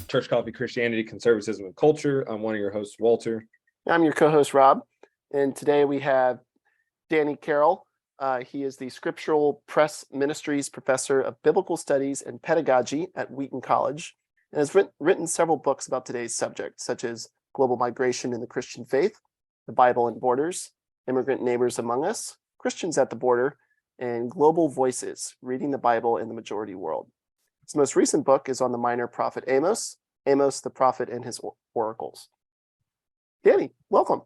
Church Coffee, Christianity, Conservatism, and Culture. I'm one of your hosts, Walter. I'm your co-host, Rob. And today we have Danny Carroll. He is the Scriptural Press Ministries Professor of Biblical Studies and Pedagogy at Wheaton College, and has written several books about today's subject, such as Global Migration in the Christian Faith, The Bible and Borders, Immigrant Neighbors Among Us, Christians at the Border, and Global Voices, Reading the Bible in the Majority World. His most recent book is on the minor prophet Amos, Amos the Prophet and His Oracles. Danny, welcome.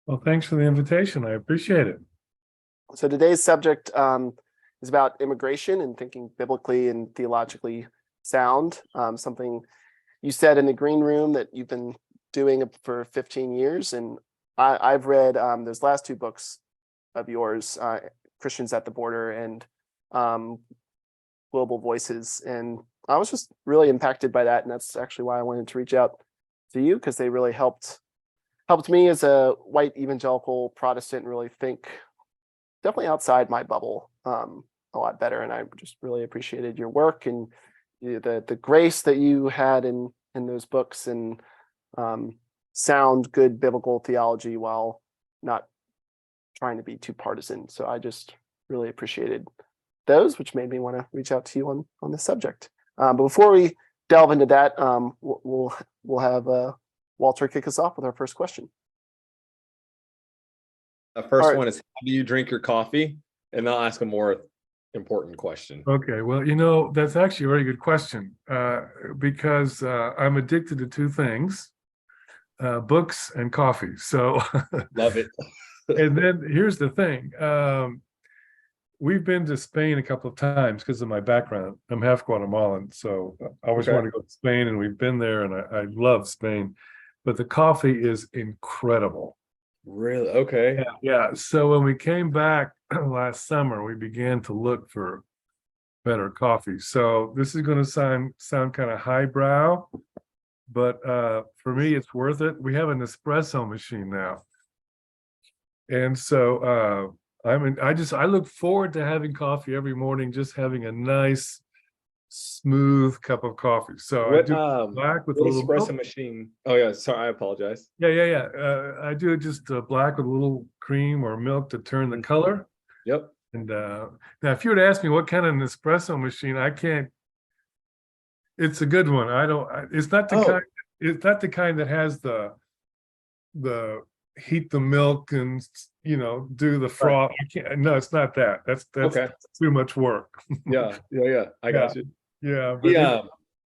Well, thanks for the invitation. I appreciate it. So today's subject is about immigration and thinking biblically and theologically sound, something you said in the green room that you've been doing for 15 years. And I've read those last two books of yours, Christians at the Border and Global Voices. And I was just really impacted by that. And that's actually why I wanted to reach out to you, because they really helped me as a white evangelical Protestant really think definitely outside my bubble a lot better. And I just really appreciated your work and the grace that you had in those books, and sound good biblical theology while not trying to be too partisan. So I just really appreciated those, which made me want to reach out to you on this subject. But before we delve into that, we'll have Walter kick us off with our first question. The first one is, how do you drink your coffee? And I'll ask a more important question. Okay, well, that's actually a very good question, because I'm addicted to two things, books and coffee. So Love it. And then here's the thing. We've been to Spain a couple of times because of my background. I'm half Guatemalan, so I always want to go to Spain, and we've been there, and I love Spain. But the coffee is incredible. Really? Okay. Yeah. So when we came back last summer, we began to look for better coffee. So this is going to sound kind of highbrow, but for me, it's worth it. We have an espresso machine now, and so I look forward to having coffee every morning, just having a nice, smooth cup of coffee. So I do black with a little espresso milk. Machine. Oh yeah, sorry, I apologize. Yeah. I do just black with a little cream or milk to turn the color. Yep. And now, if you were to ask me what kind of an espresso machine, I can't. It's a good one. It's not the kind. It's not the kind that has the heat the milk and do the froth. I can't. No, it's not that. That's okay. Too much work. Yeah. I got you. Yeah.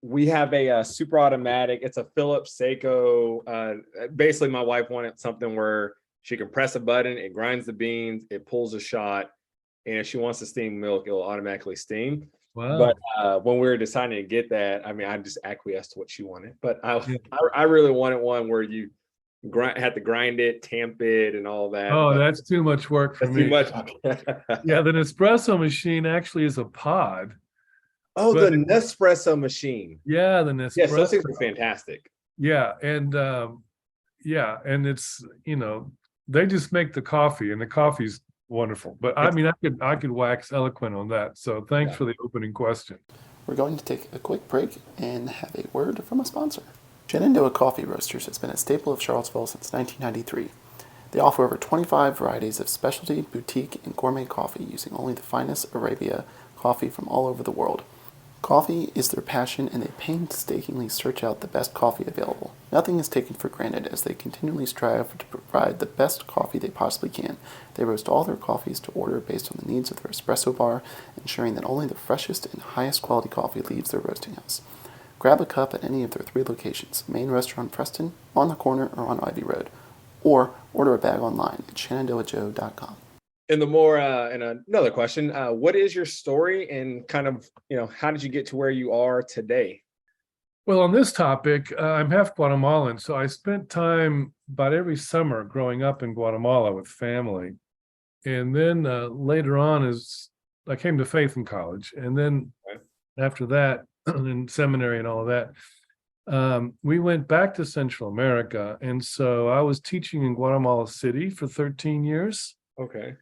We have a super automatic. It's a Philips Seiko. Basically, my wife wanted something where she can press a button, it grinds the beans, it pulls a shot, and if she wants to steam milk, it'll automatically steam. Wow. But when we were deciding to get that, I just acquiesced to what she wanted. But I really wanted one where you had to grind it, tamp it, and all that. Oh, that's too much work for me. Too much. Yeah, the Nespresso machine actually is a pod. Oh, the Nespresso machine. Yeah, the Nespresso. Yes, those things are fantastic. Yeah, and it's they just make the coffee, and the coffee's wonderful. But I could wax eloquent on that. So thanks for the opening question. We're going to take a quick break and have a word from a sponsor. Shenandoah Coffee Roasters has been a staple of Charlottesville since 1993. They offer over 25 varieties of specialty, boutique, and gourmet coffee using only the finest Arabia coffee from all over the world. Coffee is their passion, and they painstakingly search out the best coffee available. Nothing is taken for granted as they continually strive to provide the best coffee they possibly can. They roast all their coffees to order based on the needs of their espresso bar, ensuring that only the freshest and highest quality coffee leaves their roasting house. Grab a cup at any of their 3 locations, Main Restaurant Preston, on the corner, or on Ivy Road, or order a bag online at shenandoahjoe.com. And another question, what is your story, and kind of, how did you get to where you are today? Well, on this topic, I'm half Guatemalan, so I spent time about every summer growing up in Guatemala with family. And then later on, as I came to faith in college, and then after that, in seminary and all of that, we went back to Central America. And so I was teaching in Guatemala City for 13 years. Okay.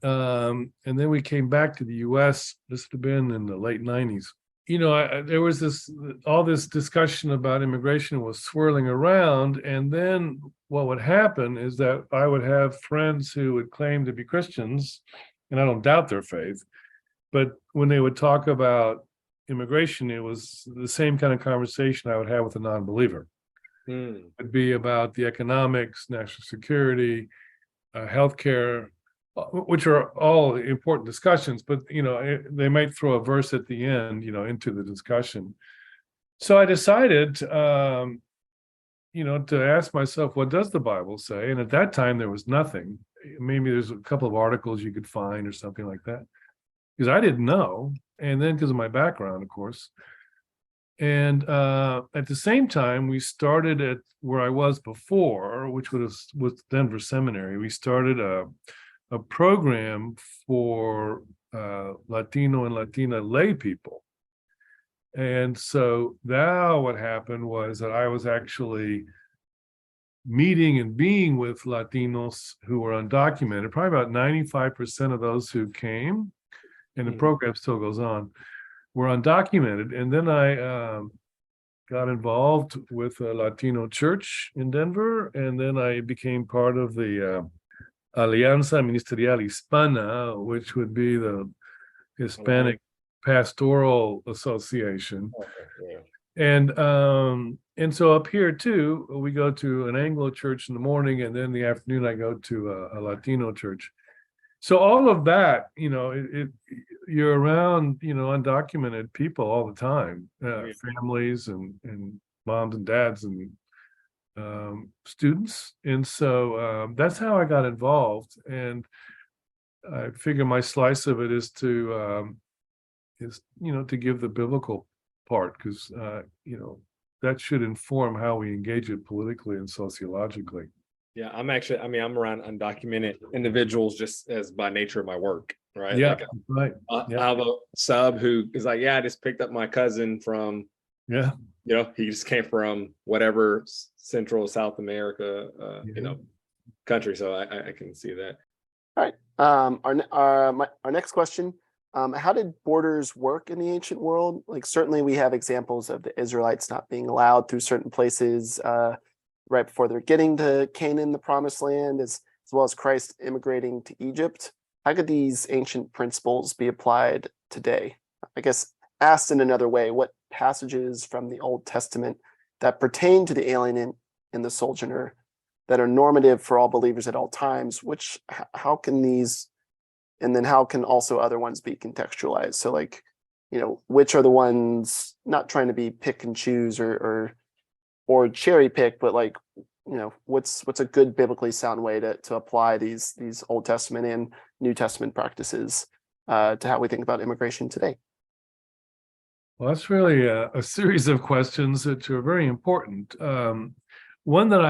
And then we came back to the U.S. This would have been in the late 90s. there was all this discussion about immigration was swirling around, and then what would happen is that I would have friends who would claim to be Christians, and I don't doubt their faith, but when they would talk about immigration, it was the same kind of conversation I would have with a non-believer. It'd be about the economics, national security, healthcare, which are all important discussions, but they might throw a verse at the end, into the discussion. So I decided, to ask myself, what does the Bible say? And at that time, there was nothing. Maybe there's a couple of articles you could find or something like that, because I didn't know. And then because of my background, of course. And at the same time, we started at where I was before, which was Denver Seminary. We started a program for Latino and Latina lay people. And so now what happened was that I was actually meeting and being with Latinos who were undocumented, probably about 95% of those who came, and the program still goes on, were undocumented. And then I got involved with a Latino church in Denver, and then I became part of the Alianza Ministerial Hispana, which would be the Hispanic Pastoral Association. And so up here too, we go to an Anglo church in the morning, and then in the afternoon I go to a Latino church. So all of that, you're around, undocumented people all the time, families and moms and dads and students. And so that's how I got involved. And I figure my slice of it is to give the biblical part, because, that should inform how we engage it politically and sociologically. Yeah, I'm around undocumented individuals just as by nature of my work, right? Yeah, like, right. I have a sub who is like, I just picked up my cousin from, he just came from whatever Central South America, country. So I can see that. All right. Our next question. How did borders work in the ancient world? Like, certainly we have examples of the Israelites not being allowed through certain places right before they're getting to Canaan, the promised land, as well as Christ immigrating to Egypt. How could these ancient principles be applied today? I guess asked in another way, what passages from the Old Testament that pertain to the alien and the sojourner that are normative for all believers at all times, how can these, and then how can also other ones be contextualized? So like, which are the ones, not trying to be pick and choose or cherry pick, but like, what's a good biblically sound way to apply these Old Testament and New Testament practices to how we think about immigration today? Well, that's really a series of questions that are very important. One that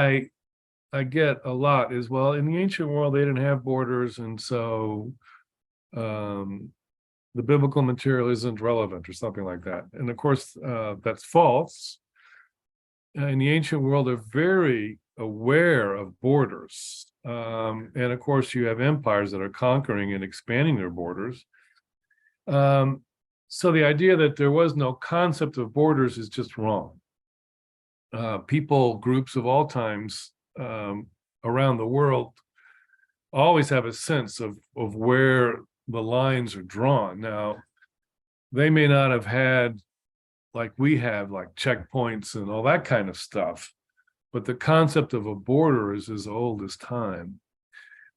I get a lot is, well, in the ancient world, they didn't have borders, and so the biblical material isn't relevant or something like that. And of course, that's false. In the ancient world, they're very aware of borders. And of course, you have empires that are conquering and expanding their borders. So the idea that there was no concept of borders is just wrong. People, groups of all times around the world always have a sense of where the lines are drawn. Now, they may not have had, like we have, like checkpoints and all that kind of stuff, but the concept of a border is as old as time.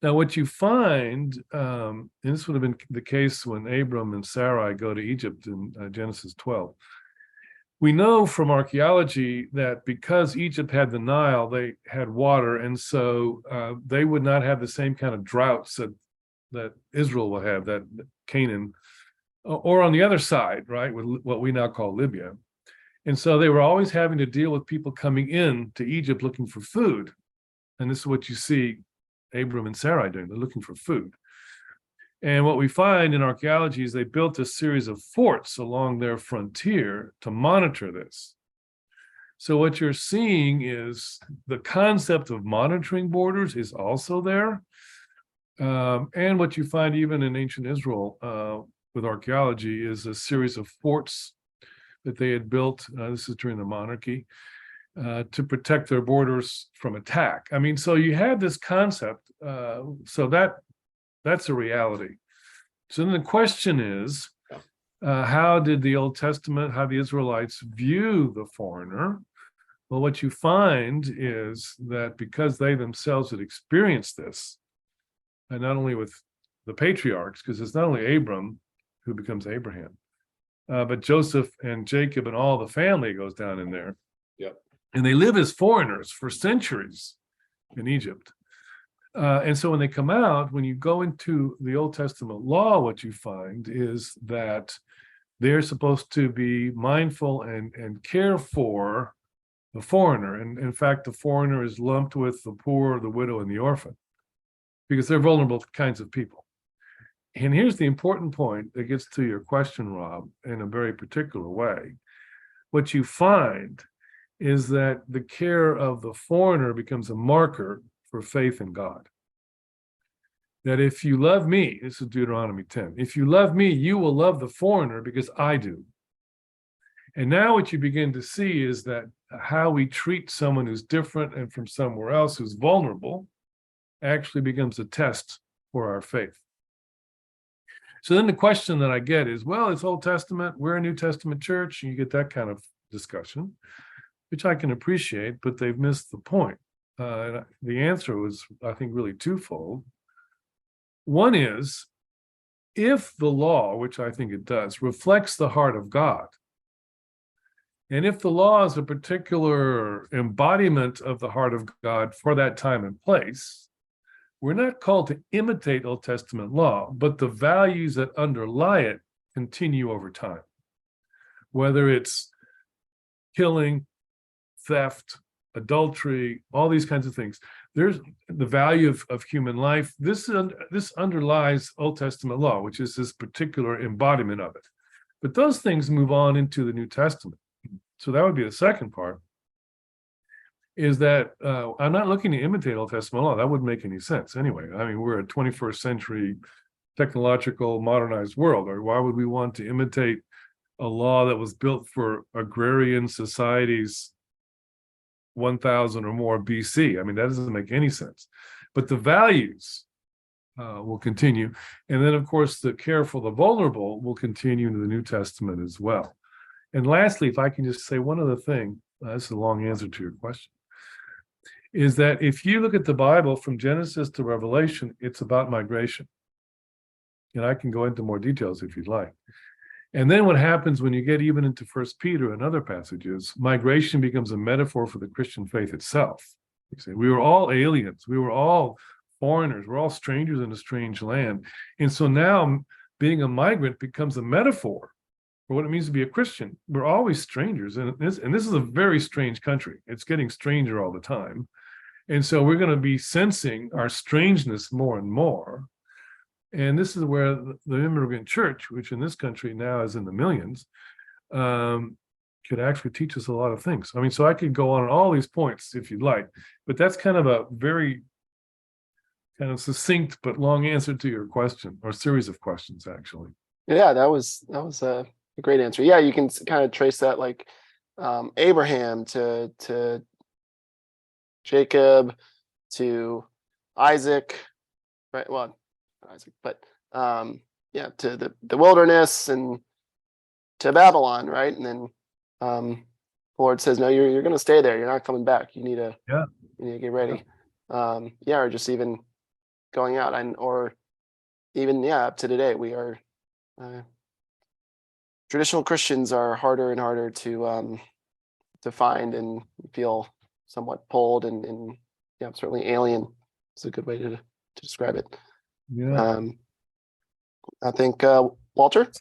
Now, what you find, and this would have been the case when Abram and Sarai go to Egypt in Genesis 12. We know from archaeology that because Egypt had the Nile, they had water, and so they would not have the same kind of droughts that Israel will have, that Canaan, or on the other side, right, with what we now call Libya. And so they were always having to deal with people coming in to Egypt looking for food. And this is what you see Abram and Sarai doing. They're looking for food. And what we find in archaeology is they built a series of forts along their frontier to monitor this. So what you're seeing is the concept of monitoring borders is also there. And what you find even in ancient Israel with archaeology is a series of forts that they had built. This is during the monarchy, to protect their borders from attack. I mean, so you had this concept. So that's a reality. So then the question is, how did the Old Testament, how the Israelites view the foreigner? Well, what you find is that because they themselves had experienced this, and not only with the patriarchs, because it's not only Abram who becomes Abraham, but Joseph and Jacob and all the family goes down in there. Yep. And they live as foreigners for centuries in Egypt. And so when they come out, when you go into the Old Testament law, what you find is that they're supposed to be mindful and care for the foreigner. And in fact, the foreigner is lumped with the poor, the widow, and the orphan, because they're vulnerable kinds of people. And here's the important point that gets to your question, Rob, in a very particular way. What you find is that the care of the foreigner becomes a marker for faith in God. That if you love me, this is Deuteronomy 10, if you love me, you will love the foreigner because I do. And now what you begin to see is that how we treat someone who's different and from somewhere else who's vulnerable actually becomes a test for our faith. So then the question that I get is, well, it's Old Testament, we're a New Testament church, and you get that kind of discussion, which I can appreciate, but they've missed the point. And the answer was, I think, really twofold. One is, if the law, which I think it does, reflects the heart of God, and if the law is a particular embodiment of the heart of God for that time and place, we're not called to imitate Old Testament law, but the values that underlie it continue over time. Whether it's killing, theft, adultery, all these kinds of things. There's the value of human life. This underlies Old Testament law, which is this particular embodiment of it. But those things move on into the New Testament. So that would be the second part, is that I'm not looking to imitate Old Testament law. That wouldn't make any sense anyway. I mean, we're a 21st century technological modernized world. Or why would we want to imitate a law that was built for agrarian societies 1000 or more BC? I mean, that doesn't make any sense. But the values will continue. And then, of course, the care for the vulnerable will continue into the New Testament as well. And lastly, if I can just say one other thing, this is a long answer to your question, is that if you look at the Bible from Genesis to Revelation, it's about migration. And I can go into more details if you'd like. And then what happens when you get even into 1 Peter and other passages, migration becomes a metaphor for the Christian faith itself. You see, we were all aliens. We were all foreigners. We're all strangers in a strange land. And so now being a migrant becomes a metaphor for what it means to be a Christian. We're always strangers. And this is a very strange country. It's getting stranger all the time. And so we're going to be sensing our strangeness more and more. And this is where the immigrant church, which in this country now is in the millions, could actually teach us a lot of things. I mean, so I could go on all these points if you'd like, but that's kind of a very kind of succinct but long answer to your question, or series of questions, actually. Yeah, that was a great answer. Yeah, you can kind of trace that, like Abraham to Jacob to Isaac, right? Well, not Isaac, but yeah, to the wilderness and to Babylon, right? And then the Lord says, "No, you're going to stay there. You're not coming back. You need to get ready." Yeah, or just even going out, or even up to today, we are. Traditional Christians are harder and harder to find and feel somewhat pulled and yeah, certainly alien is a good way to describe it. Yeah. I think Walter.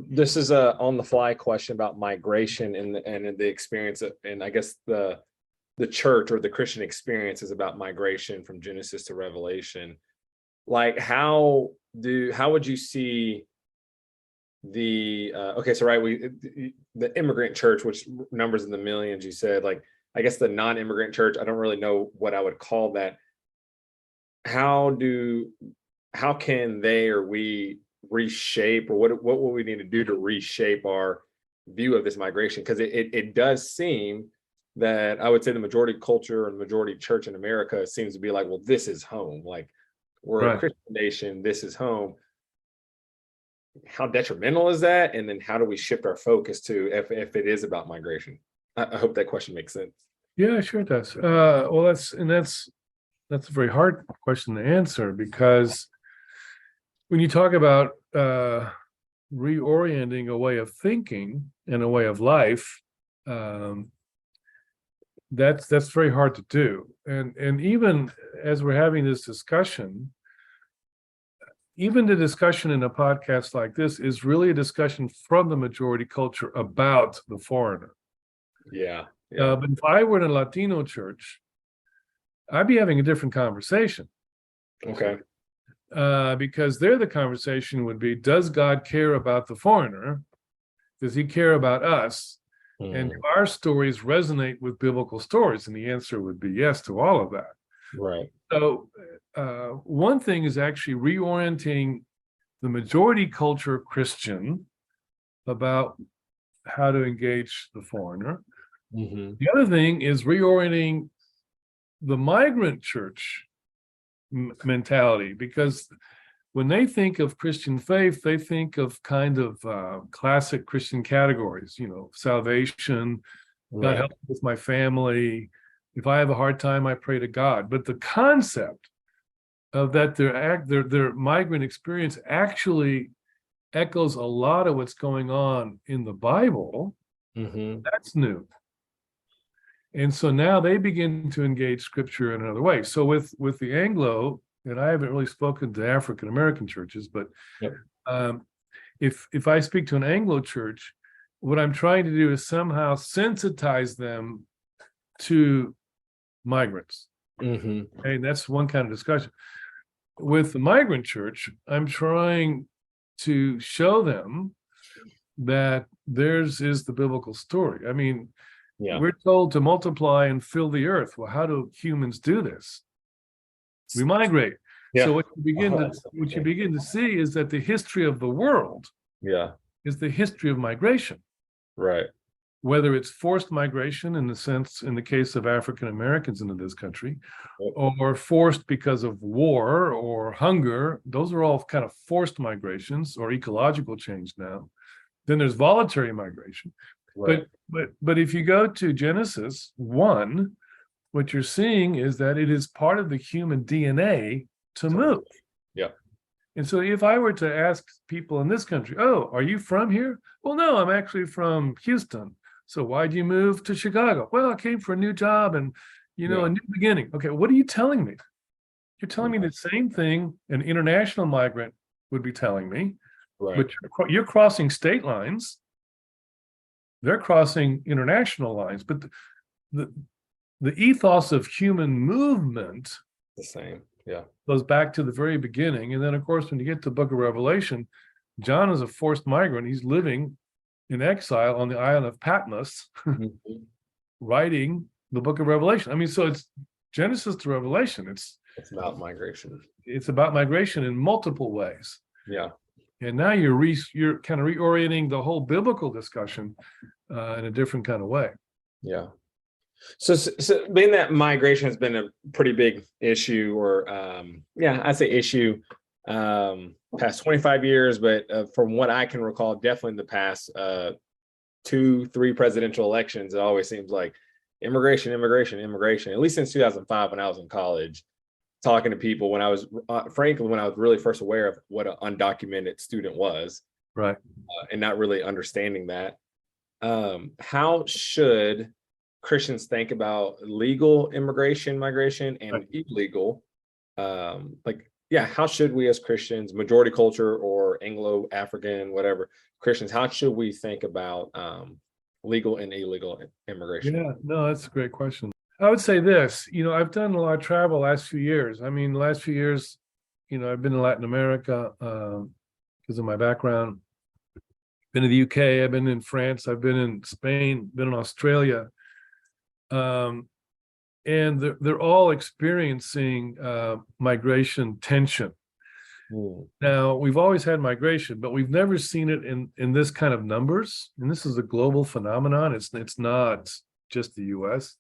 This is a on the fly question about migration and the experience and I guess the church or the Christian experience is about migration from Genesis to Revelation. Like how would you see the the immigrant church, which numbers in the millions, you said, like I guess the non-immigrant church, I don't really know what I would call that. How can they or we reshape, or what will we need to do to reshape our view of this migration, because it does seem that I would say the majority culture and majority church in America seems to be like, well, this is home. Like, we're a Right. Christian nation, this is home. How detrimental is that? And then how do we shift our focus to if it is about migration? I hope that question makes sense. Yeah, sure it does. Well, that's a very hard question to answer, because when you talk about reorienting a way of thinking and a way of life, that's very hard to do. And even as we're having this discussion, even the discussion in a podcast like this is really a discussion from the majority culture about the foreigner. Yeah. But if I were in a Latino church, I'd be having a different conversation. Okay. Because there the conversation would be, does God care about the foreigner? Does he care about us? And do our stories resonate with biblical stories? And the answer would be yes to all of that. Right. So one thing is actually reorienting the majority culture Christian about how to engage the foreigner. Mm-hmm. The other thing is reorienting the migrant church mentality, because when they think of Christian faith, they think of kind of classic Christian categories, salvation, God help me with my family. If I have a hard time, I pray to God. But the concept of that their migrant experience actually echoes a lot of what's going on in the Bible. Mm-hmm. That's new. And so now they begin to engage scripture in another way. So with the Anglo, and I haven't really spoken to African American churches, but if I speak to an Anglo church, what I'm trying to do is somehow sensitize them to migrants. Mm-hmm. And that's one kind of discussion. With the migrant church, I'm trying to show them that theirs is the biblical story. I mean, we're told to multiply and fill the earth. Well, how do humans do this? We migrate. Yeah. So what you begin to see is that the history of the world is the history of migration. Right. Whether it's forced migration in the case of African Americans into this country, or forced because of war or hunger, those are all kind of forced migrations or ecological change now. Then there's voluntary migration. Right. But if you go to Genesis 1, what you're seeing is that it is part of the human DNA to move. Yeah. And so if I were to ask people in this country, oh, are you from here? Well, no, I'm actually from Houston. So why'd you move to Chicago? Well, I came for a new job and, a new beginning. Okay, what are you telling me? You're telling me the same thing an international migrant would be telling me, but you're crossing state lines. They're crossing international lines, but the ethos of human movement the same. Goes back to the very beginning. And then, of course, when you get to the book of Revelation, John is a forced migrant. He's living in exile on the island of Patmos, writing the book of Revelation. I mean, so it's Genesis to Revelation. It's about migration. It's about migration in multiple ways. Yeah. And now you're kind of reorienting the whole biblical discussion in a different kind of way. Yeah. So being that migration has been a pretty big issue, or I say issue, past 25 years, but from what I can recall, definitely in the past 2-3 presidential elections, it always seems like immigration, at least since 2005 when I was in college, talking to people when I was, frankly, when I was really first aware of what an undocumented student was. Right. And not really understanding that. How should Christians think about legal immigration, migration, and illegal? How should we as Christians, majority culture or Anglo-African, whatever, Christians, how should we think about legal and illegal immigration? Yeah, no, that's a great question. I would say this, I've done a lot of travel last few years. I mean, last few years, I've been in Latin America because of my background. Been to the UK, I've been in France, I've been in Spain, been in Australia. And they're all experiencing migration tension. Mm. Now, we've always had migration, but we've never seen it in this kind of numbers. And this is a global phenomenon. It's not just the US.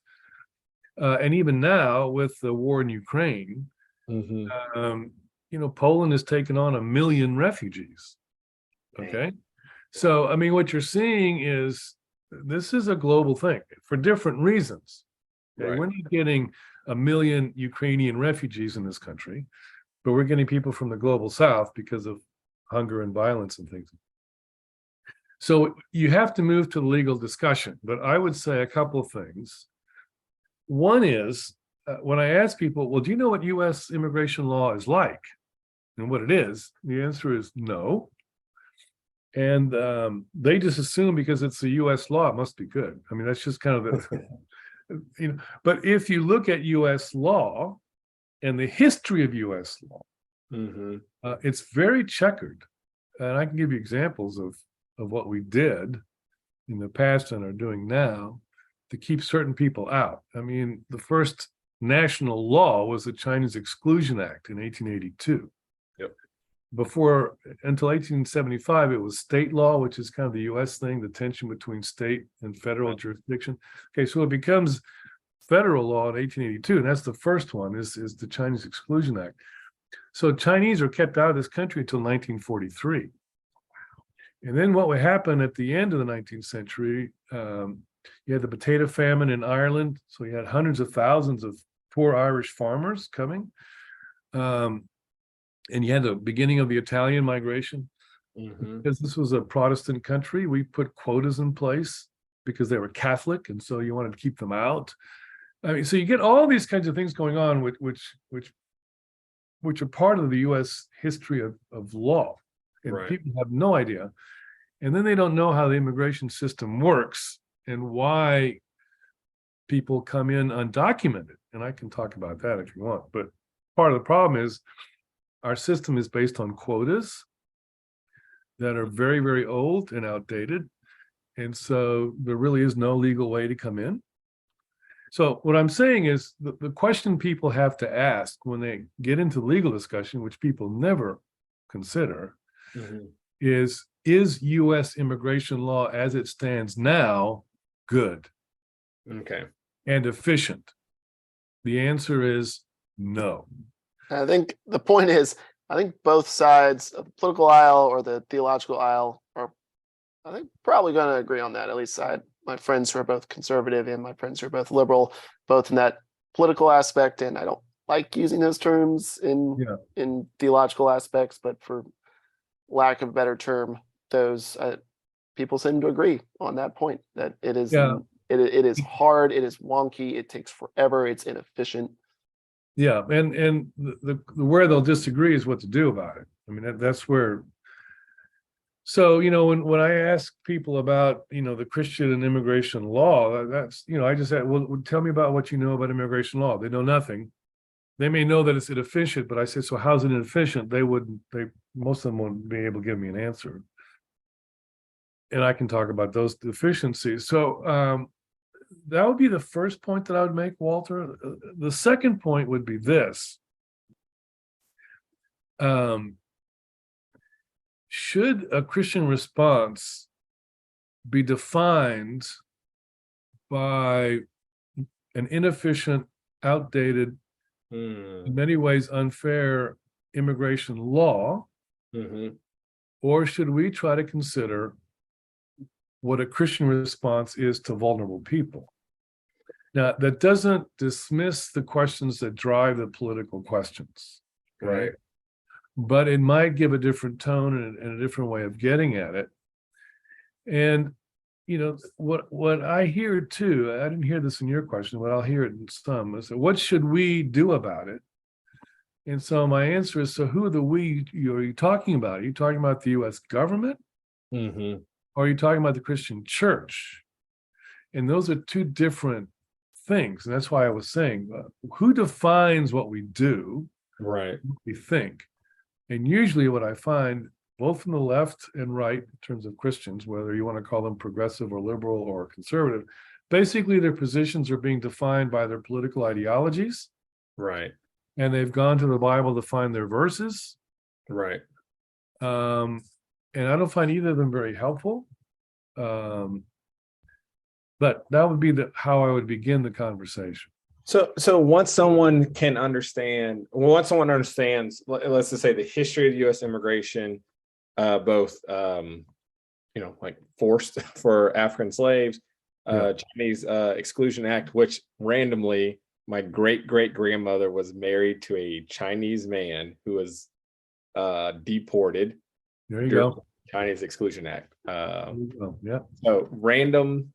And even now, with the war in Ukraine, Mm-hmm. Poland has taken on 1 million refugees. Okay. So, I mean, what you're seeing is this is a global thing for different reasons. Okay? Right. We're not getting 1 million Ukrainian refugees in this country, but we're getting people from the global south because of hunger and violence and things. So you have to move to the legal discussion, but I would say a couple of things. One is when I ask people, well, do you know what US immigration law is like and what it is? The answer is no. And they just assume because it's a US law, it must be good. I mean, that's just kind of the, but if you look at US law and the history of US law, Mm-hmm. it's very checkered. And I can give you examples of what we did in the past and are doing now to keep certain people out. I mean, the first national law was the Chinese Exclusion Act in 1882. Yep. Until 1875, it was state law, which is kind of the US thing, the tension between state and federal jurisdiction. Okay, so it becomes federal law in 1882, and that's the first one, is the Chinese Exclusion Act. So Chinese are kept out of this country until 1943. And then what would happen at the end of the 19th century, you had the potato famine in Ireland. So you had hundreds of thousands of poor Irish farmers coming. And you had the beginning of the Italian migration. Mm-hmm. Because this was a Protestant country, we put quotas in place because they were Catholic. And so you wanted to keep them out. I mean, so you get all these kinds of things going on, which are part of the US history of law. And Right. people have no idea. And then they don't know how the immigration system works and why people come in undocumented. And I can talk about that if you want. But part of the problem is our system is based on quotas that are very, very old and outdated. And so there really is no legal way to come in. So what I'm saying is the question people have to ask when they get into legal discussion, which people never consider, Mm-hmm. is US immigration law as it stands now good Okay. and efficient? The answer is no. I think the point is, I think both sides of the political aisle or the theological aisle are, I think, probably going to agree on that. At least my friends who are both conservative and my friends who are both liberal, both in that political aspect. And I don't like using those terms in theological aspects, but for lack of a better term, those people seem to agree on that point, that it is it is hard, it is wonky, it takes forever, it's inefficient. Yeah, and the where they'll disagree is what to do about it. I mean, that's where. So when I ask people about the Christian and immigration law, that's I just said, well, tell me about what you know about immigration law. They know nothing. They may know that it's inefficient, but I said, so how's it inefficient? Most of them won't be able to give me an answer. And I can talk about those deficiencies. So that would be the first point that I would make, Walter. The second point would be this. Should a Christian response be defined by an inefficient, outdated, in many ways unfair immigration law, or should we try to consider what a Christian response is to vulnerable people? Now, that doesn't dismiss the questions that drive the political questions, Right. but it might give a different tone and a different way of getting at it. And what I hear too, I didn't hear this in your question, but I'll hear it in some, is what should we do about it? And so my answer is, so who are the we are you talking about? Are you talking about the US government? Mm-hmm. Or are you talking about the Christian church? And those are two different things. And that's why I was saying, who defines what we do, Right. what we think? And usually what I find, both from the left and right, in terms of Christians, whether you want to call them progressive or liberal or conservative, basically their positions are being defined by their political ideologies. Right. And they've gone to the Bible to find their verses. Right. And I don't find either of them very helpful. But that would be how I would begin the conversation. So once someone can understand, once someone understands, let's just say the history of U.S. immigration, both like forced for African slaves, Chinese Exclusion Act, which randomly my great grandmother was married to a Chinese man who was deported There you during go. the Chinese Exclusion Act. Yeah. So random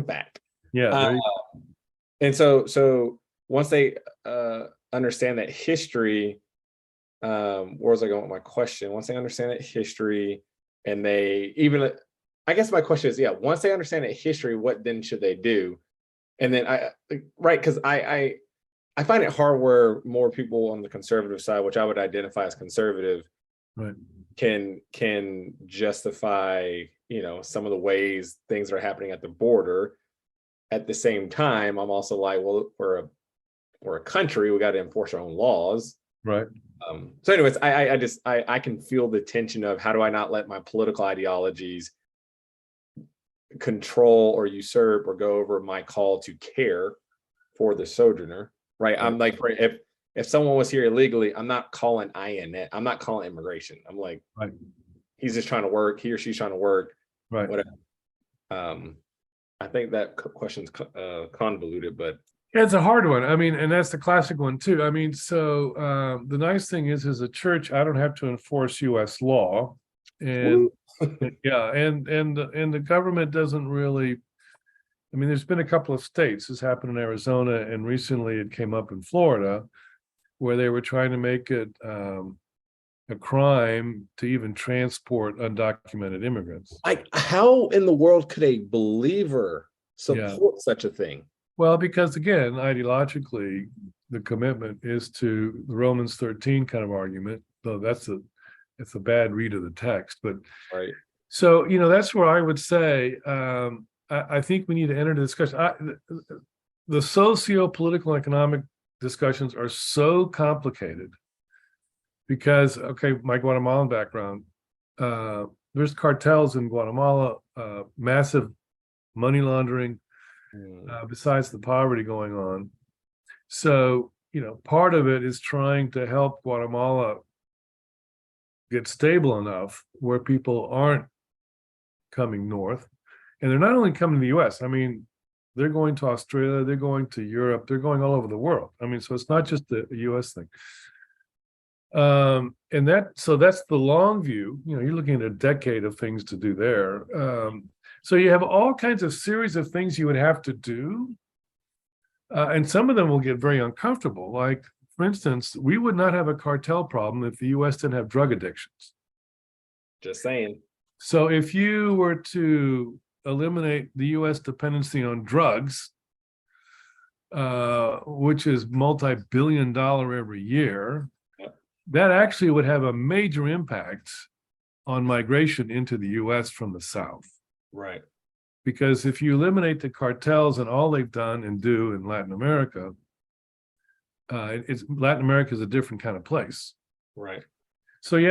fact. Yeah. There you go. And so once they understand that history, where was I going with my question? Once they understand that history, and they even, I guess my question is, once they understand that history, what then should they do? And then because I find it hard where more people on the conservative side, which I would identify as conservative, Right. can justify, some of the ways things are happening at the border. At the same time, I'm also like, well, we're a country, we got to enforce our own laws. Right. So anyways, I can feel the tension of how do I not let my political ideologies control or usurp or go over my call to care for the sojourner, right? I'm like, if someone was here illegally, I'm not calling INS, I'm not calling immigration. I'm like, Right. He's just trying to work, he or she's trying to work, Right. whatever. I think that question's convoluted, but yeah, it's a hard one. I mean, and that's the classic one too. I mean, so the nice thing is, as a church, I don't have to enforce U.S. law, and and the government doesn't really. I mean, there's been a couple of states. This happened in Arizona, and recently it came up in Florida, where they were trying to make it a crime to even transport undocumented immigrants. like, how in the world could a believer support such a thing? Well, because again, ideologically, the commitment is to the Romans 13 kind of argument, though it's a bad read of the text. But right. So, that's where I would say I think we need to enter the discussion. The socio-political economic discussions are so complicated because, okay, my Guatemalan background, there's cartels in Guatemala, massive money laundering, besides the poverty going on. So, part of it is trying to help Guatemala get stable enough where people aren't coming north. And they're not only coming to the US, I mean, they're going to Australia, they're going to Europe, they're going all over the world. I mean, so it's not just a US thing. So that's the long view. You're looking at a decade of things to do there. So you have all kinds of series of things you would have to do. And some of them will get very uncomfortable. Like, for instance, we would not have a cartel problem if the US didn't have drug addictions. Just saying. So if you were to eliminate the US dependency on drugs, which is multi-billion-dollar every year, that actually would have a major impact on migration into the US from the South. Right. Because if you eliminate the cartels and all they've done and do in Latin America, Latin America is a different kind of place. Right. So you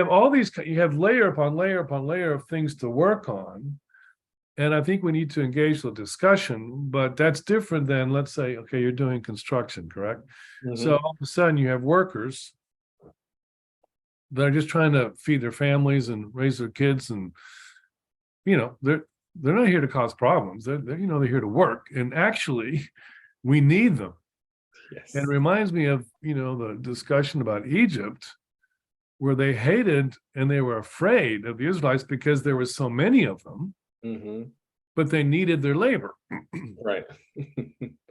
have layer upon layer upon layer of things to work on. And I think we need to engage the discussion, but that's different than, let's say, okay, you're doing construction, correct? Mm-hmm. So all of a sudden you have workers that are just trying to feed their families and raise their kids, and they're not here to cause problems. They're here to work, and actually we need them. Yes. And it reminds me of the discussion about Egypt, where they hated and they were afraid of the Israelites because there were so many of them, but they needed their labor. Right.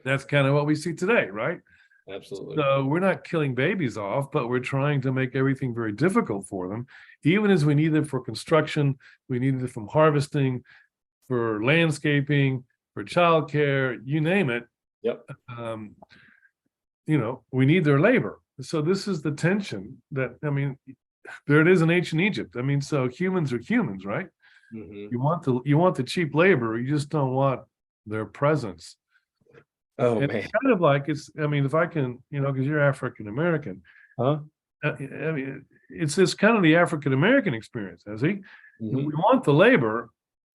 That's kind of what we see today, right? Absolutely. So we're not killing babies off, but we're trying to make everything very difficult for them, even as we need them for construction, we need them from harvesting, for landscaping, for childcare, you name it. Yep. We need their labor. So this is the tension that, there it is in ancient Egypt. So humans are humans, right? You want the cheap labor, you just don't want their presence. Oh, and man. it's kind of like if I can, because you're African American. Huh? I mean, it's this kind of the African American experience, I see. Mhm. We want the labor,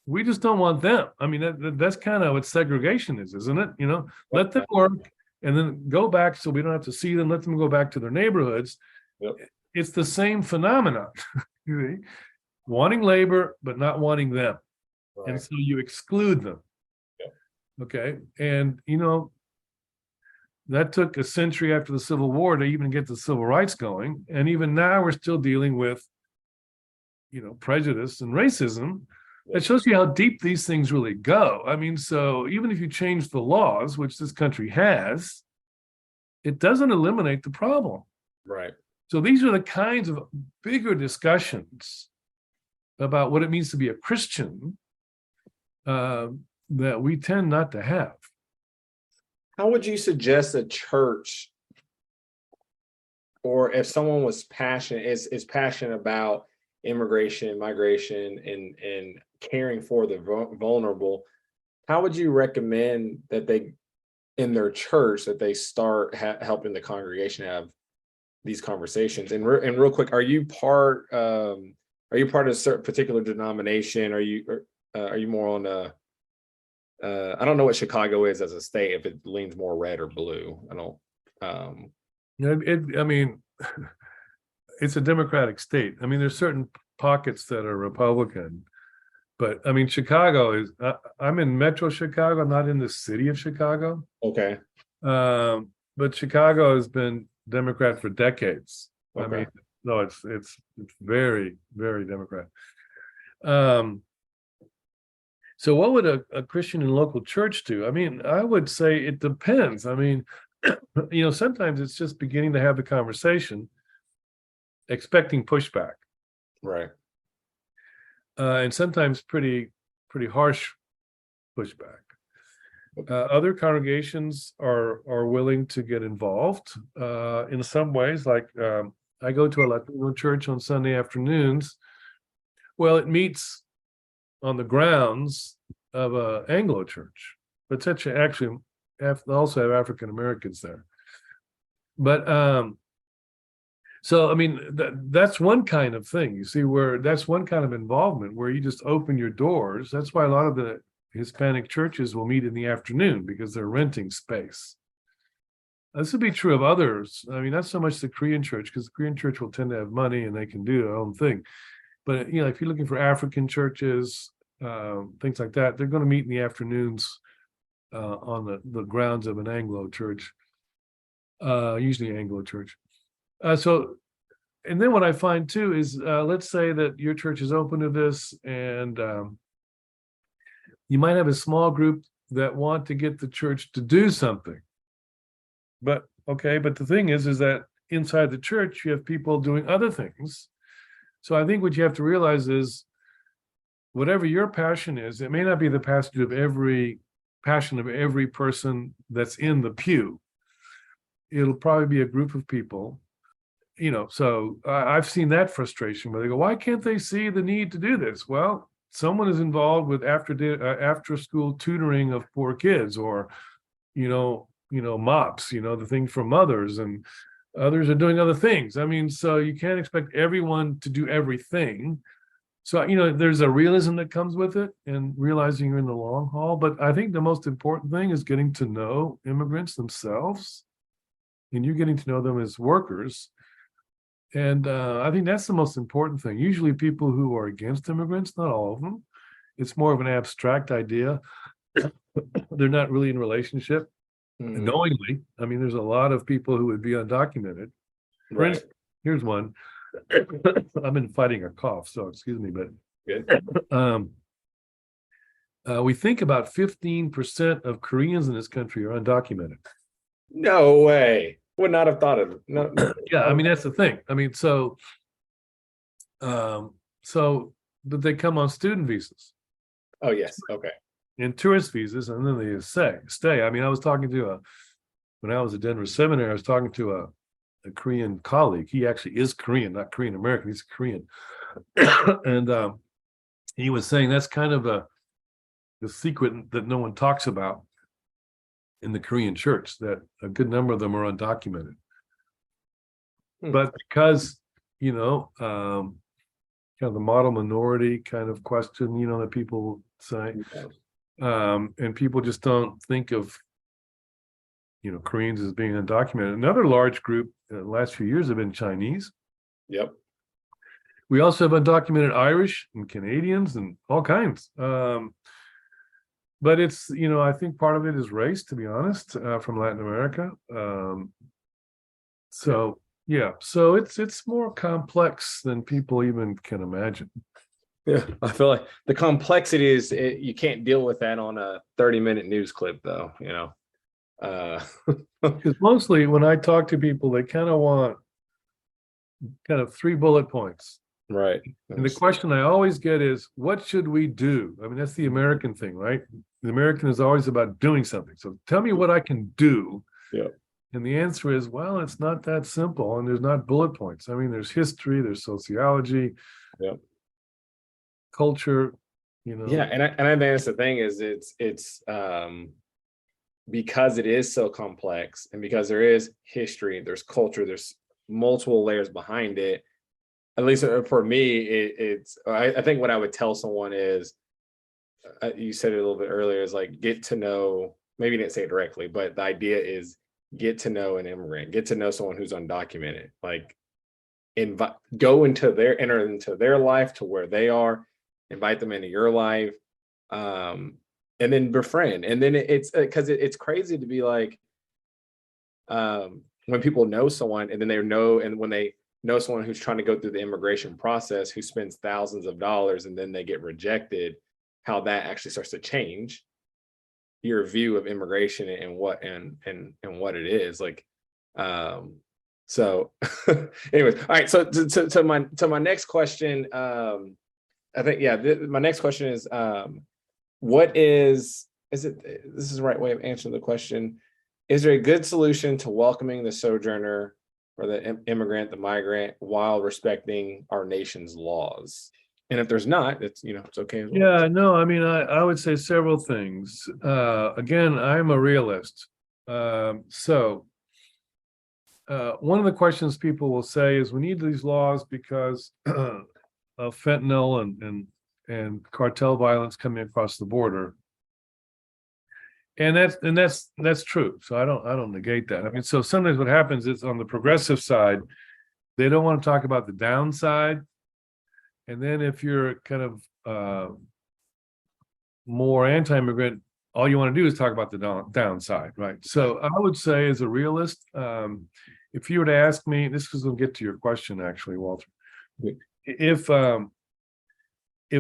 we just don't want them. I mean, that's kind of what segregation is, isn't it? You know, let them work and then go back so we don't have to see them. Let them go back to their neighborhoods. Yep. It's the same phenomenon. You see? Wanting labor, but not wanting them. And Right. so you exclude them. Yep. Okay. And, you know, that took a century after the Civil War to even get the civil rights going. And even now we're still dealing with, you know, prejudice and racism. That shows you how deep these things really go. I mean, so even if you change the laws, which this country has, it doesn't eliminate the problem. Right. So these are the kinds of bigger discussions about what it means to be a Christian that we tend not to have. How would you suggest a church, or if someone was passionate, is passionate about immigration, migration, and caring for the vulnerable, how would you recommend that they, in their church, that they start helping the congregation have these conversations? And real quick, are you part of a certain particular denomination? Are you more on I don't know what Chicago is as a state, if it leans more red or blue. I don't I mean, it's a Democratic state. I mean, there's certain pockets that are Republican, but I mean, Chicago is. I'm in Metro Chicago, not in the city of Chicago. okay. But Chicago has been Democrat for decades. I Okay. mean, no, it's very, very Democrat. So what would a Christian and local church do? I mean, I would say it depends. I mean, you know, sometimes it's just beginning to have the conversation, expecting pushback, Right. and sometimes pretty harsh pushback. Other congregations are willing to get involved in some ways. Like I go to a Latino church on Sunday afternoons. Well, it meets on the grounds of a Anglo church, but it's actually also have African Americans there. But so I mean that's one kind of thing. You see, where that's one kind of involvement where you just open your doors. That's why a lot of the Hispanic churches will meet in the afternoon, because they're renting space. This would be true of others. I mean, not so much the Korean church, because the Korean church will tend to have money and they can do their own thing. But you know, if you're looking for African churches, things like that, they're going to meet in the afternoons on the grounds of an Anglo church, usually Anglo church. So, and then what I find too is, let's say that your church is open to this, and you might have a small group that want to get the church to do something. But the thing is that inside the church, you have people doing other things. So I think what you have to realize is, whatever your passion is, it may not be the passion of every person that's in the pew. It'll probably be a group of people, you know. So I've seen that frustration where they go, why can't they see the need to do this? Well, someone is involved with after school tutoring of poor kids, or you know MOPS, you know, the thing for mothers, and others are doing other things. I mean, so you can't expect everyone to do everything. So, you know, there's a realism that comes with it, and realizing you're in the long haul. But I think the most important thing is getting to know immigrants themselves, and you're getting to know them as workers. And I think that's the most important thing. Usually people who are against immigrants, not all of them, it's more of an abstract idea. They're not really in relationship knowingly. I mean, there's a lot of people who would be undocumented. For Right. instance, here's one. I've been fighting a cough, so excuse me, but Good. we think about 15% of Koreans in this country are undocumented. No way. Would not have thought of it. No. Yeah, I mean, that's the thing. I mean, so but they come on student visas Oh yes. Okay. and tourist visas, and then they stay. I mean, when I was at Denver Seminary, I was talking to a Korean colleague. He actually is Korean, not Korean American. He's Korean. And he was saying that's kind of the secret that no one talks about in the Korean church, that a good number of them are undocumented. But because, kind of the model minority kind of question, that people say, and people just don't think of, Koreans as being undocumented. Another large group in the last few years have been Chinese. Yep. We also have undocumented Irish and Canadians and all kinds. But it's, I think part of it is race, to be honest, from Latin America. So it's more complex than people even can imagine. Yeah, I feel like the complexity is you can't deal with that on a 30-minute news clip, though. Because mostly when I talk to people, they kind of want kind of 3 bullet points. Right. And the question I always get is, what should we do? I mean, that's the American thing, right? The American is always about doing something. So tell me what I can do. Yeah. And the answer is, well, it's not that simple. And there's not bullet points. I mean, there's history, there's sociology, culture, Yeah. And I think that's the thing is it's because it is so complex and because there is history, there's culture, there's multiple layers behind it. At least for me, I think what I would tell someone is, you said it a little bit earlier, is like get to know, maybe you didn't say it directly, but the idea is get to know an immigrant, get to know someone who's undocumented, like enter into their life to where they are, invite them into your life, and then befriend. And then it's because it's crazy to be like, when people know someone and then when they know someone who's trying to go through the immigration process, who spends thousands of dollars and then they get rejected, how that actually starts to change your view of immigration and what it is like. So anyways, all right, so to my next question, I think my next question is, what is it, this is the right way of answering the question, is there a good solution to welcoming the sojourner or the immigrant, the migrant, while respecting our nation's laws? And if there's not, it's it's okay as well. Yeah, no, I mean, I would say several things. Again, I'm a realist. So one of the questions people will say is we need these laws because of fentanyl and cartel violence coming across the border. And that's true. So I don't negate that. I mean, so sometimes what happens is on the progressive side, they don't want to talk about the downside. And then if you're kind of more anti-immigrant, all you want to do is talk about the downside, right? So I would say, as a realist, if you were to ask me, this is going to get to your question, actually, Walter. If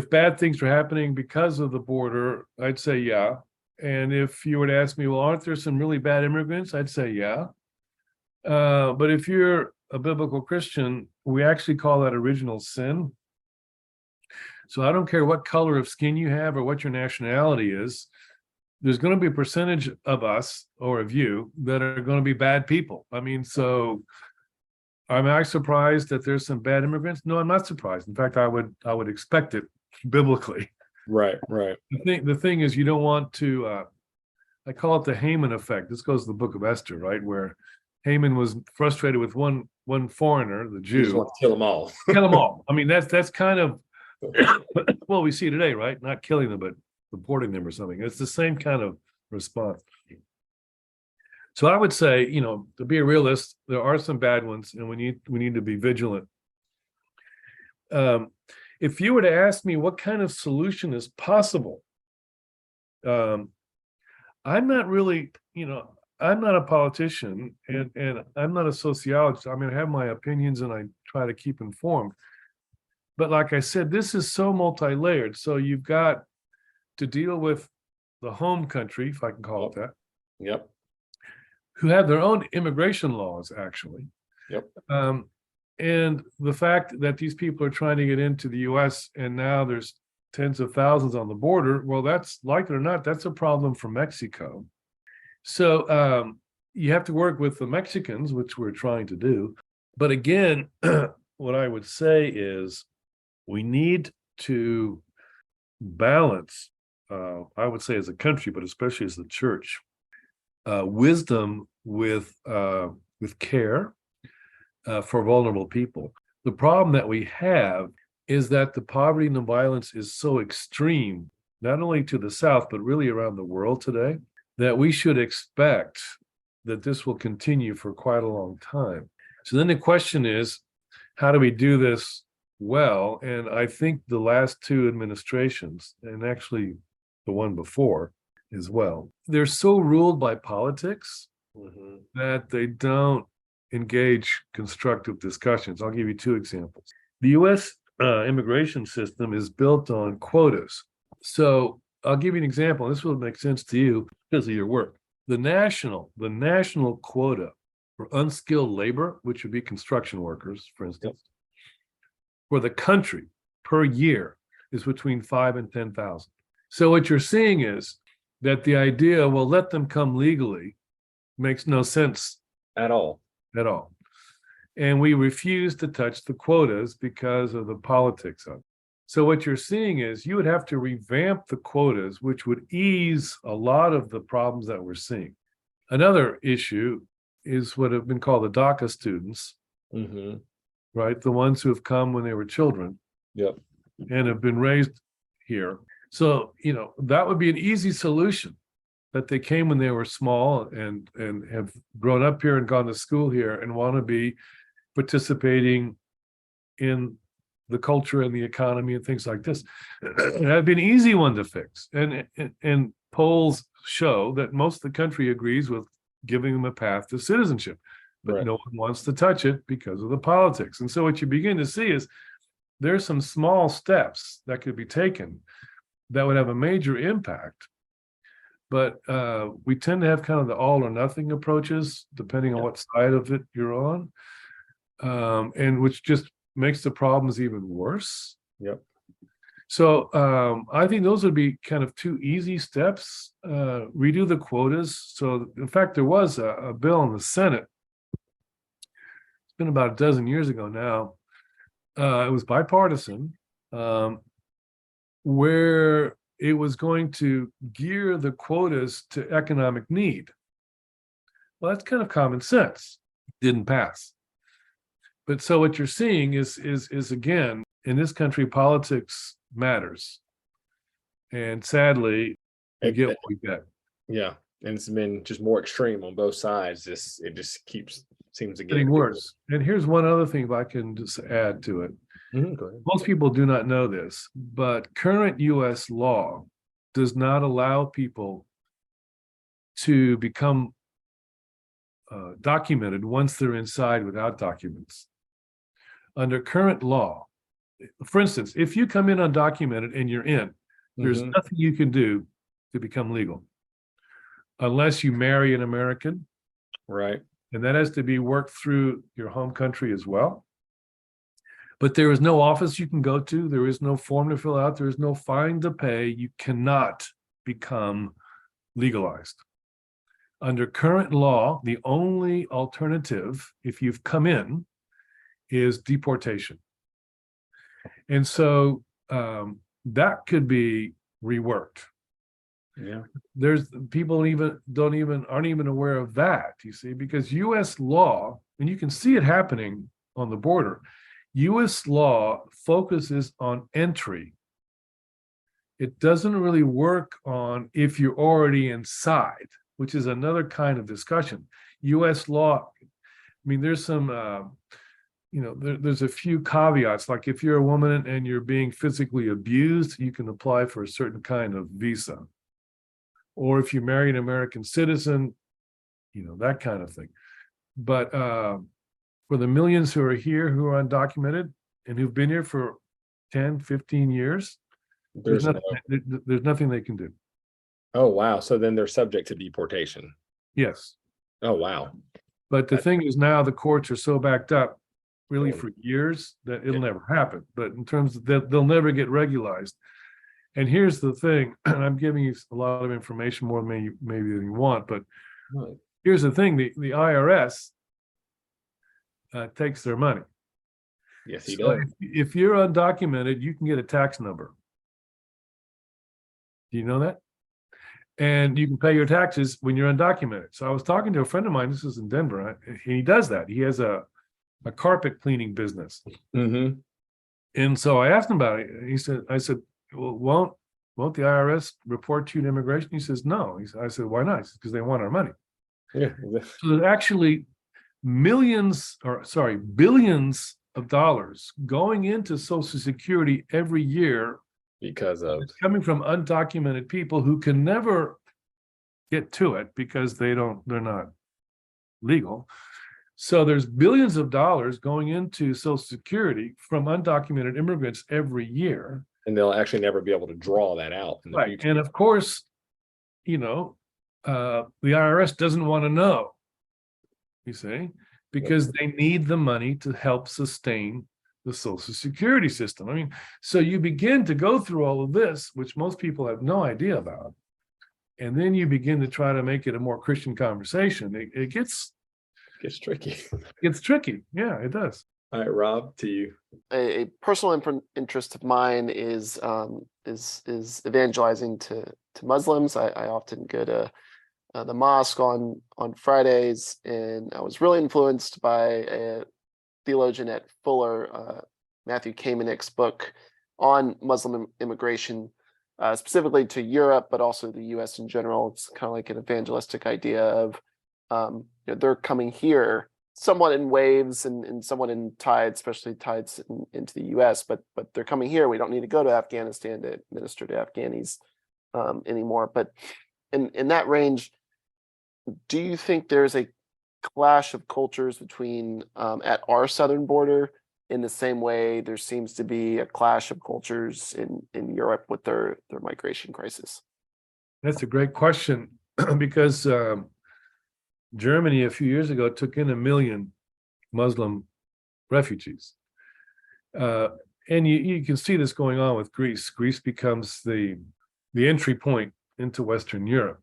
bad things are happening because of the border, I'd say yeah. And if you were to ask me, well, aren't there some really bad immigrants? I'd say yeah. But if you're a biblical Christian, we actually call that original sin. So I don't care what color of skin you have or what your nationality is, there's going to be a percentage of us or of you that are going to be bad people. I mean, so am I surprised that there's some bad immigrants? No, I'm not surprised. In fact, I would expect it biblically. Right. The thing is, you don't want to, I call it the Haman effect. This goes to the book of Esther, right? Where Haman was frustrated with one foreigner, the Jew. You just want to kill them all. Kill them all. I mean, that's kind of, well, we see today, right? Not killing them, but deporting them or something. It's the same kind of response. So I would say, to be a realist, there are some bad ones, and we need to be vigilant. If you were to ask me what kind of solution is possible, I'm not really, I'm not a politician and I'm not a sociologist. I mean, I have my opinions and I try to keep informed. But like I said, this is so multi-layered. So you've got to deal with the home country, if I can call it that. Yep. Who have their own immigration laws, actually. Yep. And the fact that these people are trying to get into the US and now there's tens of thousands on the border, well, that's, like it or not, that's a problem for Mexico. So you have to work with the Mexicans, which we're trying to do. But again, what I would say is we need to balance, I would say as a country, but especially as the church, wisdom with care. for vulnerable people. The problem that we have is that the poverty and the violence is so extreme, not only to the South, but really around the world today, that we should expect that this will continue for quite a long time. So then the question is, how do we do this well? And I think the last two administrations, and actually the one before as well, they're so ruled by politics that they don't engage constructive discussions. I'll give you two examples. The U.S. Immigration system is built on quotas. So I'll give you an example. This will make sense to you because of your work. The national quota for unskilled labor, which would be construction workers, for instance, for the country per year is between 5 and 10,000. So what you're seeing is that the idea, well, let them come legally, makes no sense At all. at all. And we refuse to touch the quotas because of the politics of it. So what you're seeing is you would have to revamp the quotas, which would ease a lot of the problems that we're seeing. Another issue is what have been called the DACA students, right? The ones who have come when they were children and have been raised here. So, that would be an easy solution, that they came when they were small and have grown up here and gone to school here and want to be participating in the culture and the economy and things like this. That'd be an easy one to fix. And polls show that most of the country agrees with giving them a path to citizenship, but no one wants to touch it because of the politics. And so what you begin to see is there's some small steps that could be taken that would have a major impact. But we tend to have kind of the all or nothing approaches, depending on what side of it you're on, and which just makes the problems even worse. So I think those would be kind of two easy steps. Redo the quotas. So in fact, there was a bill in the Senate. It's been about a dozen years ago now. It was bipartisan, where it was going to gear the quotas to economic need. Well, that's kind of common sense. Didn't pass. But so what you're seeing is again, in this country, politics matters. And sadly, we get what we get. Yeah. And it's been just more extreme on both sides. It just seems to get Getting worse. And here's one other thing, if I can just add to it. Go ahead. Most people do not know this, but current US law does not allow people to become documented once they're inside without documents. Under current law, for instance, if you come in undocumented and you're in, there's nothing you can do to become legal unless you marry an American. Right. And that has to be worked through your home country as well. But there is no office you can go to. There is no form to fill out. There is no fine to pay. You cannot become legalized. Under current law, the only alternative, if you've come in, is deportation. And so that could be reworked. Yeah. There's people aren't even aware of that, you see, because US law, and you can see it happening on the border, US law focuses on entry. It doesn't really work on if you're already inside, which is another kind of discussion. US law, I mean, there's some, there's a few caveats, like if you're a woman and you're being physically abused, you can apply for a certain kind of visa. Or if you marry an American citizen, that kind of thing. But for the millions who are here, who are undocumented and who've been here for 10, 15 years, there's nothing they can do. Oh, wow. So then they're subject to deportation. Yes. Oh, wow. But the thing is, now the courts are so backed up really for years that it'll never happen. But in terms of that, they'll never get regularized. And here's the thing, and I'm giving you a lot of information, more maybe than you want, but here's the thing, the IRS takes their money. Yes, he So does. if you're undocumented, you can get a tax number. Do you know that? And you can pay your taxes when you're undocumented. So I was talking to a friend of mine, this is in Denver, and he does that. He has a a carpet cleaning business. Mm-hmm. And so I asked him about it. I said, well, won't the IRS report you to immigration? He says, no. I said, why not? Because they want our money. Yeah. So there's actually billions of dollars going into Social Security every year Because of coming from undocumented people who can never get to it because they're not legal. So there's billions of dollars going into Social Security from undocumented immigrants every year. and they'll actually never be able to draw that out in the Right. future. And of course, the IRS doesn't want to know, you see, because they need the money to help sustain the Social Security system. I mean, so you begin to go through all of this, which most people have no idea about. And then you begin to try to make it a more Christian conversation. It gets tricky. It's tricky. Yeah, it does. All right, Rob, to you. A personal interest of mine is evangelizing to Muslims. I often go to the mosque on Fridays, and I was really influenced by a theologian at Fuller, Matthew Kamenik's book on Muslim immigration, specifically to Europe, but also the U.S. in general. It's kind of like an evangelistic idea of they're coming here somewhat in waves and somewhat in tides, especially tides into the U.S. But they're coming here. We don't need to go to Afghanistan to minister to Afghanis anymore. But in that range, do you think there's a clash of cultures between at our southern border in the same way there seems to be a clash of cultures in Europe with their migration crisis? That's a great question because Germany a few years ago took in 1 million Muslim refugees. And you can see this going on with Greece. Greece becomes the entry point into Western Europe,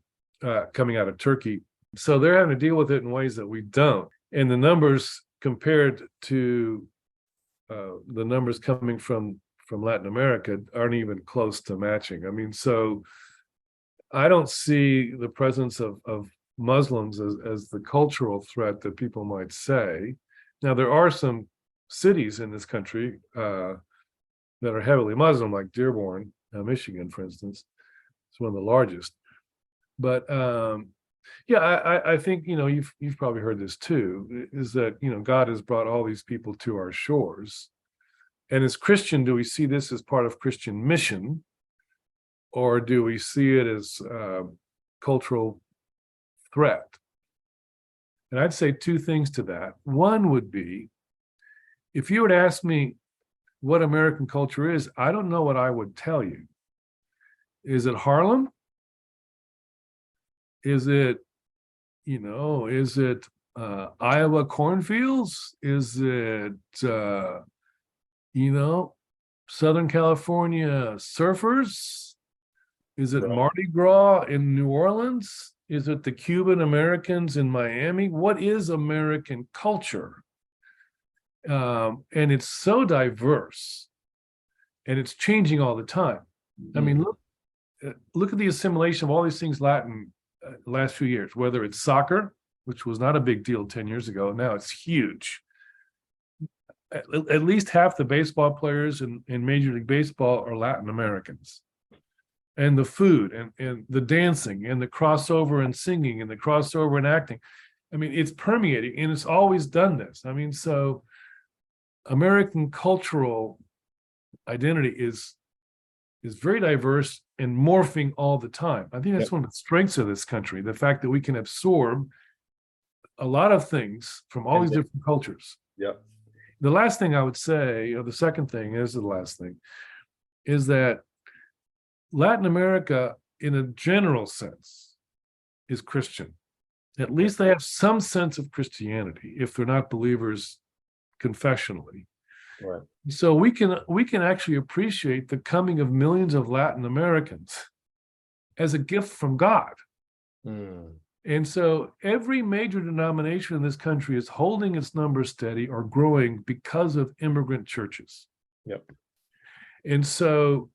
coming out of Turkey. So they're having to deal with it in ways that we don't. And the numbers compared to the numbers coming from Latin America aren't even close to matching. I mean, so I don't see the presence of Muslims as the cultural threat that people might say. Now, there are some cities in this country that are heavily Muslim, like Dearborn, Michigan, for instance. It's one of the largest. But I think you've probably heard this too. Is that God has brought all these people to our shores, and as Christian, do we see this as part of Christian mission, or do we see it as cultural threat? And I'd say two things to that. One would be, if you would ask me what American culture is, I don't know what I would tell you. Is it Harlem? Is it Iowa cornfields? Is it Southern California surfers? Is it Mardi Gras in New Orleans? Is it the Cuban Americans in Miami? What is American culture? And it's so diverse, and it's changing all the time. I mean, look at the assimilation of all these things last few years, whether it's soccer, which was not a big deal 10 years ago. Now it's huge. At least half the baseball players in Major League Baseball are Latin Americans. And the food and the dancing and the crossover and singing and the crossover and acting. I mean, it's permeating, and it's always done this. I mean, so American cultural identity is very diverse and morphing all the time. I think that's one of the strengths of this country, the fact that we can absorb a lot of things from all these different cultures. Yep. The last thing I would say, or the second thing is the last thing, is that Latin America, in a general sense, is Christian. At least they have some sense of Christianity, if they're not believers confessionally. Right. So we can actually appreciate the coming of millions of Latin Americans as a gift from God. And so every major denomination in this country is holding its numbers steady or growing because of immigrant churches. Yep. And so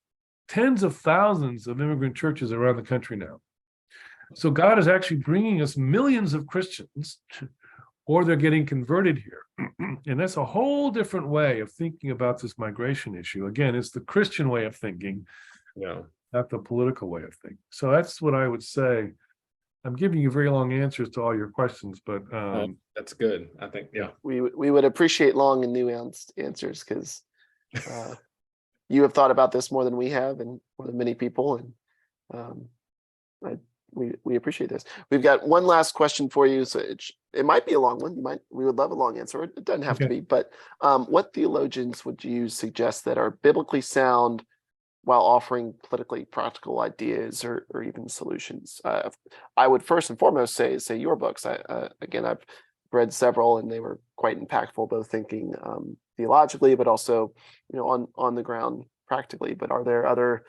tens of thousands of immigrant churches around the country now. So God is actually bringing us millions of Christians or they're getting converted here. And that's a whole different way of thinking about this migration issue. Again, it's the Christian way of thinking, Yeah. not the political way of thinking. So that's what I would say. I'm giving you very long answers to all your questions, but That's good. I think, yeah. We would appreciate long and nuanced answers, because you have thought about this more than we have, and more than many people, and we appreciate this. We've got one last question for you, so it might be a long one. We would love a long answer. It doesn't have to be, but what theologians would you suggest that are biblically sound while offering politically practical ideas or even solutions? I would first and foremost say your books. Again, I've read several, and they were quite impactful, both thinking theologically, but also, on the ground practically. But are there other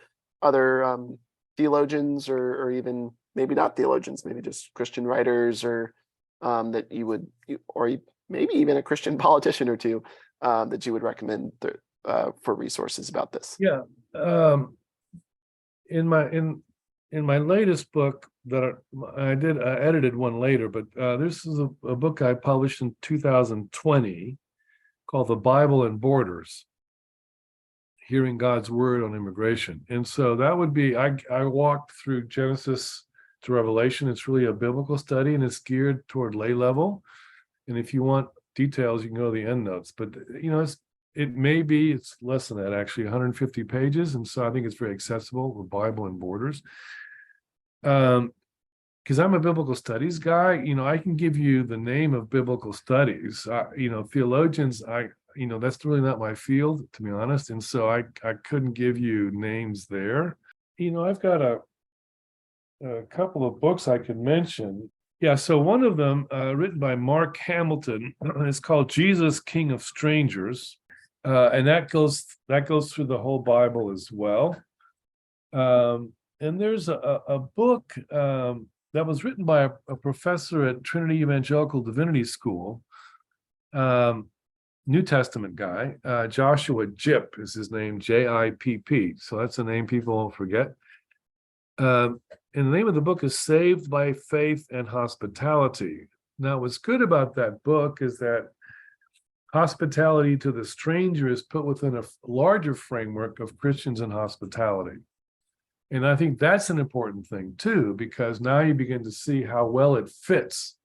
theologians, or even maybe not theologians, maybe just Christian writers, or that you would, or maybe even a Christian politician or two, that you would recommend for resources about this? Yeah. In my latest book that I edited one later, but this is a book I published in 2020 called The Bible and Borders: Hearing God's Word on Immigration. And so that would be, I walked through Genesis to Revelation. It's really a biblical study, and it's geared toward lay level. And if you want details, you can go to the end notes. But it's less than that, actually, 150 pages. And so I think it's very accessible, The Bible and Borders. Because I'm a biblical studies guy, I can give you the name of biblical studies. Theologians, that's really not my field, to be honest. And so I couldn't give you names there. I've got a couple of books I could mention. Yeah, so one of them, written by Mark Hamilton, is called Jesus, King of Strangers. And that goes through the whole Bible as well. And there's a book that was written by a professor at Trinity Evangelical Divinity School, New Testament guy, Joshua Jipp is his name, Jipp. So that's a name people won't forget. And the name of the book is Saved by Faith and Hospitality. Now, what's good about that book is that hospitality to the stranger is put within a larger framework of Christians and hospitality. And I think that's an important thing too, because now you begin to see how well it fits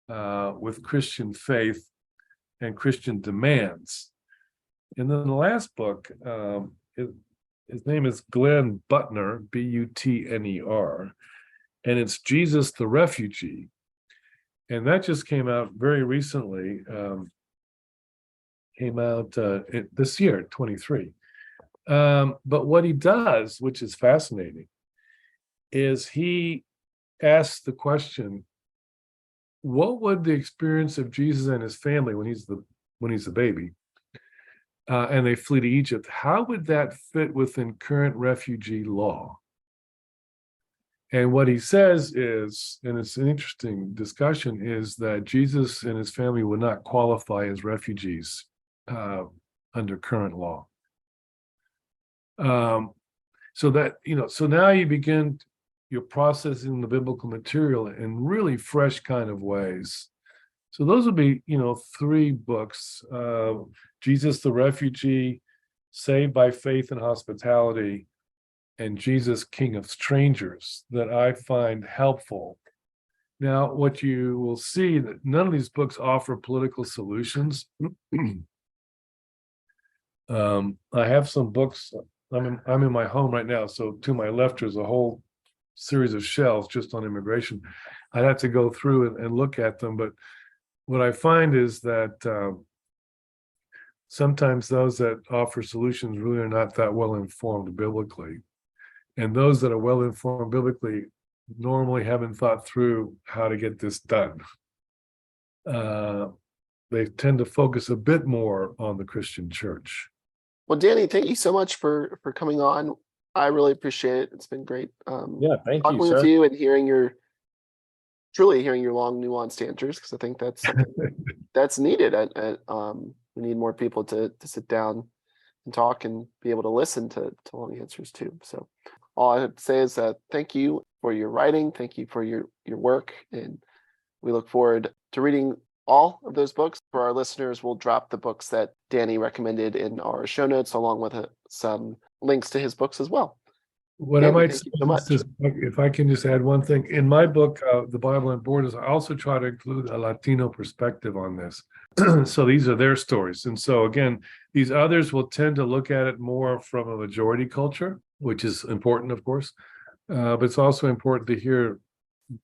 with Christian faith and Christian demands. And then the last book, his name is Glenn Butner, Butner, and it's Jesus the Refugee. And that just came out very recently, this year, 23. But what he does, which is fascinating, is he asks the question, what would the experience of Jesus and his family when he's a baby, and they flee to Egypt, how would that fit within current refugee law? And what he says is, and it's an interesting discussion, is that Jesus and his family would not qualify as refugees under current law. So now you're processing the biblical material in really fresh kind of ways. So those would be, 3 books: Jesus the Refugee, Saved by Faith and Hospitality, and Jesus, King of Strangers, that I find helpful. Now, what you will see that none of these books offer political solutions. I have some books. I'm in my home right now, so to my left there's a whole series of shelves just on immigration. I'd have to go through and look at them, but what I find is that sometimes those that offer solutions really are not that well informed biblically, and those that are well informed biblically normally haven't thought through how to get this done. They tend to focus a bit more on the Christian church. Well, Danny, thank you so much for coming on. I really appreciate it. It's been great. Thank talking you, with sir. you and hearing your long, nuanced answers, because I think that's something that's needed. We need more people to sit down and talk and be able to listen to long answers too. So all I have to say is thank you for your writing. Thank you for your work. And we look forward to reading all of those books. For our listeners, we'll drop the books that Danny recommended in our show notes, along with some links to his books as well. What Danny, I might thank you so much. suggest is, if I can just add one thing, in my book, The Bible on Borders, I also try to include a Latino perspective on this. So these are their stories. And so again, these others will tend to look at it more from a majority culture, which is important, of course. But it's also important to hear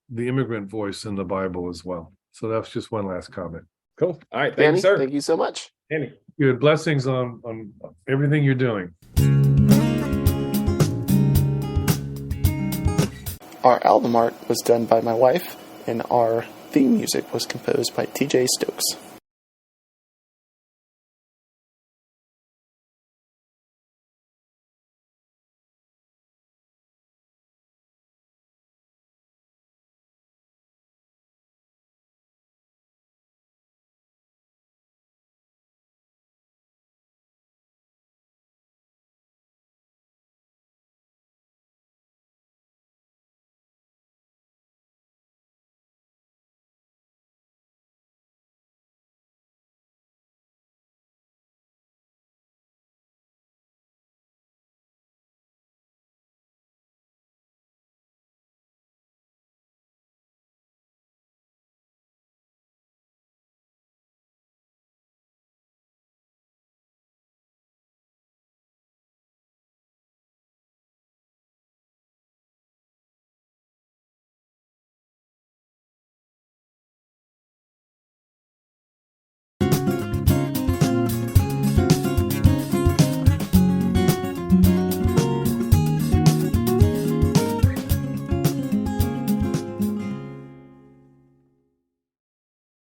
the immigrant voice in the Bible as well. So that's just one last comment. Cool. All right. Thank Danny, you, sir. thank you so much. Danny. Good blessings on everything you're doing. Our album art was done by my wife, and our theme music was composed by TJ Stokes.